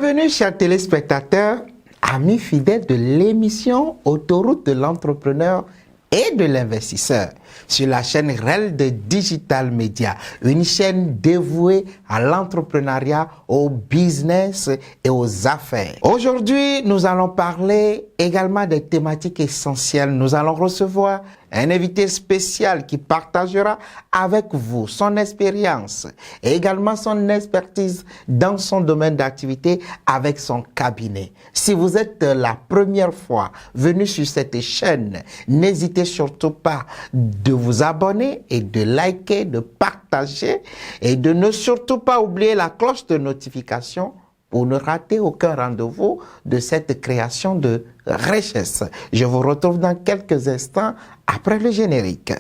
Bienvenue, chers téléspectateurs, amis fidèles de l'émission Autoroute de l'entrepreneur et de l'investisseur sur la chaîne REL de Digital Media, une chaîne dévouée à l'entrepreneuriat, au business et aux affaires. Aujourd'hui, nous allons parler également des thématiques essentielles. Nous allons recevoir un invité spécial qui partagera avec vous son expérience et également son expertise dans son domaine d'activité avec son cabinet. Si vous êtes la première fois venu sur cette chaîne, n'hésitez surtout pas de vous abonner et de liker, de partager et de ne surtout pas oublier la cloche de notification pour ne rater aucun rendez-vous de cette création de richesse. Je vous retrouve dans quelques instants après le générique.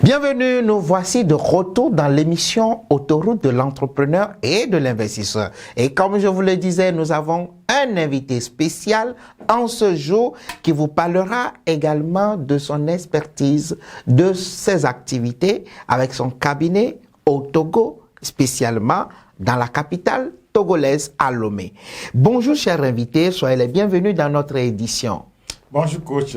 Bienvenue, nous voici de retour dans l'émission Autoroute de l'entrepreneur et de l'investisseur. Et comme je vous le disais, nous avons un invité spécial en ce jour qui vous parlera également de son expertise, de ses activités avec son cabinet au Togo, spécialement dans la capitale togolaise à Lomé. Bonjour chers invités, soyez les bienvenus dans notre édition. Bonjour coach.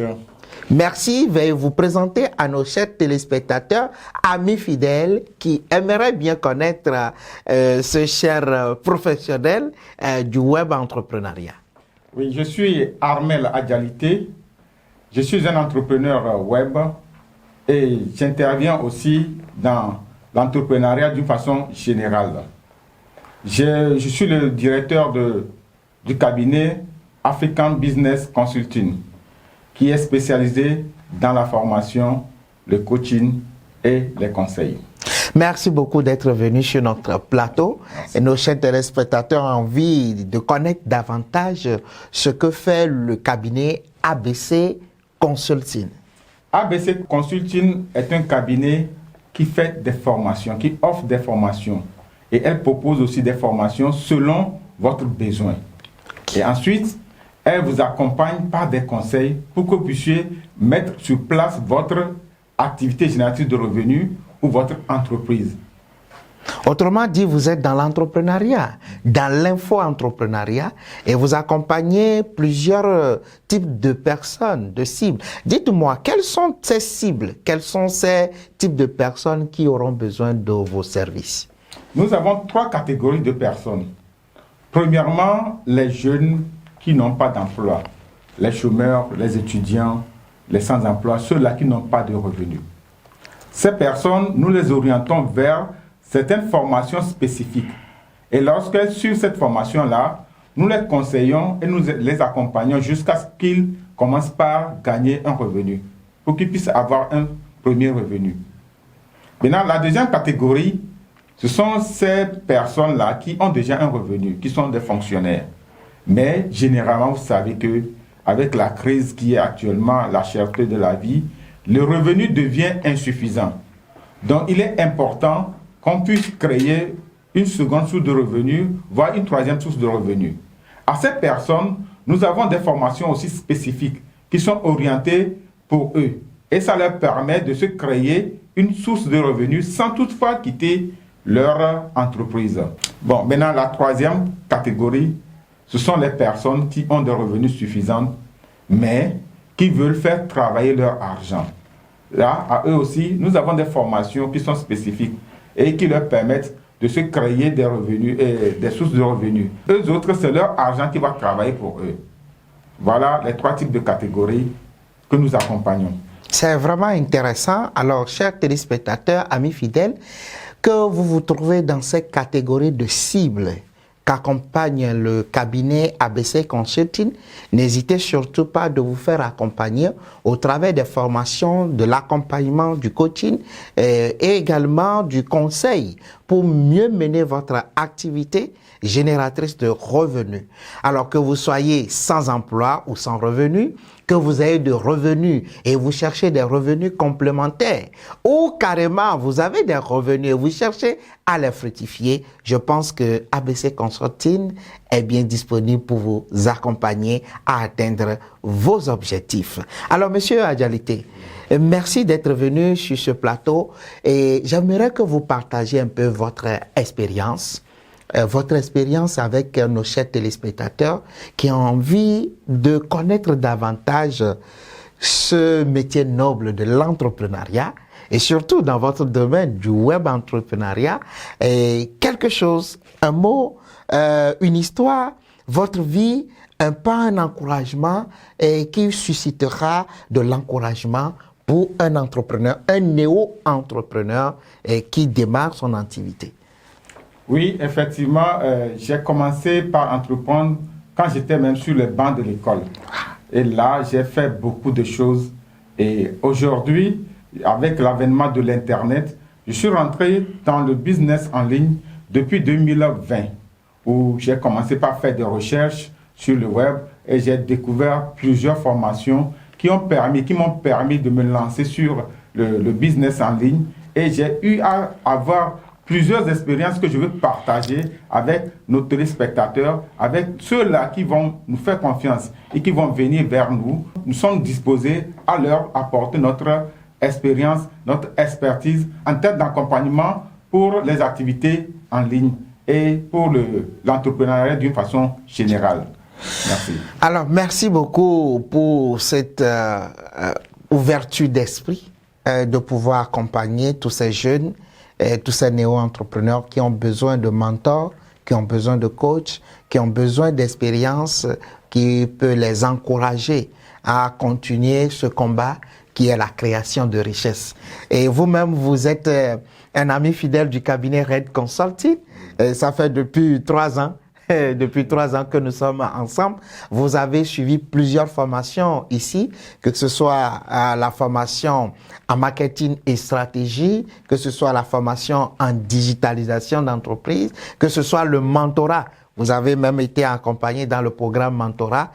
Merci, veuillez vous présenter à nos chers téléspectateurs, amis fidèles qui aimeraient bien connaître ce cher professionnel du web entrepreneuriat. Oui, je suis Armel Adjalite, je suis un entrepreneur web et j'interviens aussi dans l'entrepreneuriat d'une façon générale. Je suis le directeur du cabinet African Business Consulting, qui est spécialisé dans la formation, le coaching et les conseils. Merci beaucoup d'être venu sur notre plateau. Merci. Et nos chers téléspectateurs ont envie de connaître davantage ce que fait le cabinet ABC Consulting. ABC Consulting est un cabinet qui fait des formations, qui offre des formations. Et elle propose aussi des formations selon votre besoin. Et ensuite, elle vous accompagne par des conseils pour que vous puissiez mettre sur place votre activité génératrice de revenus ou votre entreprise. Autrement dit, vous êtes dans l'entrepreneuriat, dans l'info-entrepreneuriat et vous accompagnez plusieurs types de personnes, de cibles. Dites-moi, quelles sont ces cibles? Quels sont ces types de personnes qui auront besoin de vos services? Nous avons 3 catégories de personnes. Premièrement, les jeunes qui n'ont pas d'emploi, les chômeurs, les étudiants, les sans-emploi, ceux-là qui n'ont pas de revenus. Ces personnes, nous les orientons vers certaines formations spécifiques. Et lorsqu'elles suivent cette formation-là, nous les conseillons et nous les accompagnons jusqu'à ce qu'ils commencent par gagner un revenu, pour qu'ils puissent avoir un premier revenu. Maintenant, la deuxième catégorie, ce sont ces personnes-là qui ont déjà un revenu, qui sont des fonctionnaires. Mais généralement, vous savez que avec la crise qui est actuellement, la cherté de la vie, le revenu devient insuffisant. Donc, il est important qu'on puisse créer une seconde source de revenus, voire une troisième source de revenus. À ces personnes, nous avons des formations aussi spécifiques qui sont orientées pour eux. Et ça leur permet de se créer une source de revenus sans toutefois quitter leur entreprise. Bon, maintenant, la troisième catégorie, ce sont les personnes qui ont des revenus suffisants, mais qui veulent faire travailler leur argent. Là, à eux aussi, nous avons des formations qui sont spécifiques et qui leur permettent de se créer des revenus et des sources de revenus. Eux autres, c'est leur argent qui va travailler pour eux. Voilà les 3 types de catégories que nous accompagnons. C'est vraiment intéressant. Alors, chers téléspectateurs, amis fidèles, que vous vous trouvez dans cette catégorie de cibles qu'accompagne le cabinet ABC Consulting, n'hésitez surtout pas de vous faire accompagner au travers des formations, de l'accompagnement, du coaching et également du conseil pour mieux mener votre activité génératrices de revenus. Alors que vous soyez sans emploi ou sans revenus, que vous ayez de revenus et vous cherchez des revenus complémentaires, ou carrément vous avez des revenus et vous cherchez à les fructifier, je pense que ABC Consulting est bien disponible pour vous accompagner à atteindre vos objectifs. Alors, Monsieur Adjalite, merci d'être venu sur ce plateau et j'aimerais que vous partagiez un peu votre expérience avec nos chers téléspectateurs qui ont envie de connaître davantage ce métier noble de l'entrepreneuriat et surtout dans votre domaine du web entrepreneuriat, et quelque chose, un mot, une histoire, votre vie, un pas, un encouragement et qui suscitera de l'encouragement pour un entrepreneur, un néo-entrepreneur qui démarre son activité. Oui, effectivement, j'ai commencé par entreprendre quand j'étais même sur les bancs de l'école. Et là, j'ai fait beaucoup de choses. Et aujourd'hui, avec l'avènement de l'Internet, je suis rentré dans le business en ligne depuis 2020, où j'ai commencé par faire des recherches sur le web et j'ai découvert plusieurs formations qui m'ont permis de me lancer sur le business en ligne. Et j'ai eu à avoir plusieurs expériences que je veux partager avec nos téléspectateurs, avec ceux-là qui vont nous faire confiance et qui vont venir vers nous. Nous sommes disposés à leur apporter notre expérience, notre expertise en termes d'accompagnement pour les activités en ligne et pour l'entrepreneuriat d'une façon générale. Merci. Alors, merci beaucoup pour cette ouverture d'esprit de pouvoir accompagner tous ces jeunes, tous ces néo-entrepreneurs qui ont besoin de mentors, qui ont besoin de coachs, qui ont besoin d'expérience qui peut les encourager à continuer ce combat qui est la création de richesses. Et vous-même, vous êtes un ami fidèle du cabinet Red Consulting. Ça fait depuis 3 ans. Depuis 3 ans que nous sommes ensemble. Vous avez suivi plusieurs formations ici, que ce soit la formation en marketing et stratégie, que ce soit la formation en digitalisation d'entreprise, que ce soit le mentorat. Vous avez même été accompagné dans le programme Mentorat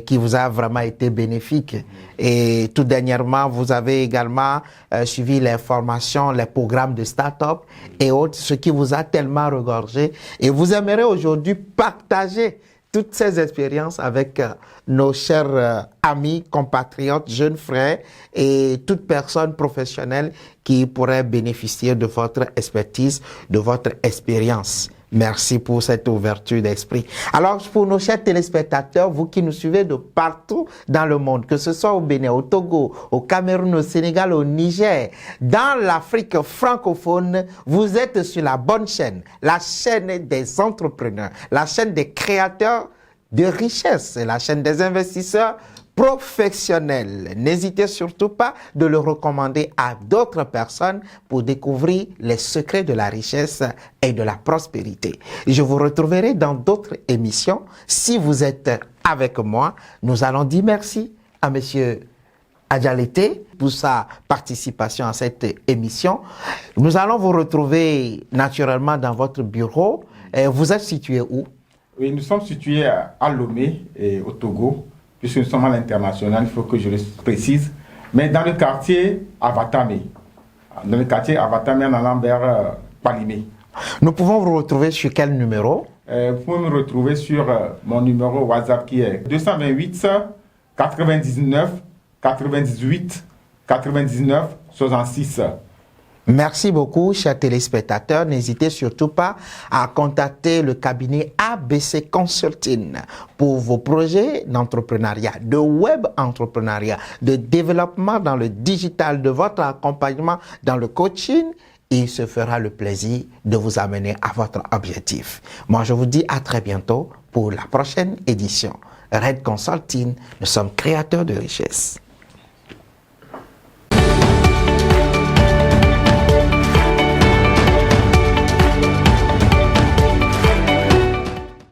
qui vous a vraiment été bénéfique. Et tout dernièrement, vous avez également suivi les formations, les programmes de start-up et autres, ce qui vous a tellement regorgé. Et vous aimeriez aujourd'hui partager toutes ces expériences avec nos chers amis, compatriotes, jeunes frères et toute personne professionnelle qui pourrait bénéficier de votre expertise, de votre expérience. Merci pour cette ouverture d'esprit. Alors, pour nos chers téléspectateurs, vous qui nous suivez de partout dans le monde, que ce soit au Bénin, au Togo, au Cameroun, au Sénégal, au Niger, dans l'Afrique francophone, vous êtes sur la bonne chaîne, la chaîne des entrepreneurs, la chaîne des créateurs de richesse, la chaîne des investisseurs professionnel. N'hésitez surtout pas de le recommander à d'autres personnes pour découvrir les secrets de la richesse et de la prospérité. Je vous retrouverai dans d'autres émissions. Si vous êtes avec moi, nous allons dire merci à Monsieur Adjalite pour sa participation à cette émission. Nous allons vous retrouver naturellement dans votre bureau. Vous êtes situé où? Oui, nous sommes situés à Lomé, et au Togo. Puisque nous sommes à l'international, il faut que je le précise, mais dans le quartier Avatame. Dans le quartier Avatame, en allant vers Palimé. Nous pouvons vous retrouver sur quel numéro? Vous pouvez me retrouver sur mon numéro WhatsApp qui est 228 99 98 99 66. Merci beaucoup, chers téléspectateurs. N'hésitez surtout pas à contacter le cabinet ABC Consulting pour vos projets d'entrepreneuriat, de web entrepreneuriat, de développement dans le digital, de votre accompagnement dans le coaching. Il se fera le plaisir de vous amener à votre objectif. Moi, je vous dis à très bientôt pour la prochaine édition. Red Consulting, nous sommes créateurs de richesses.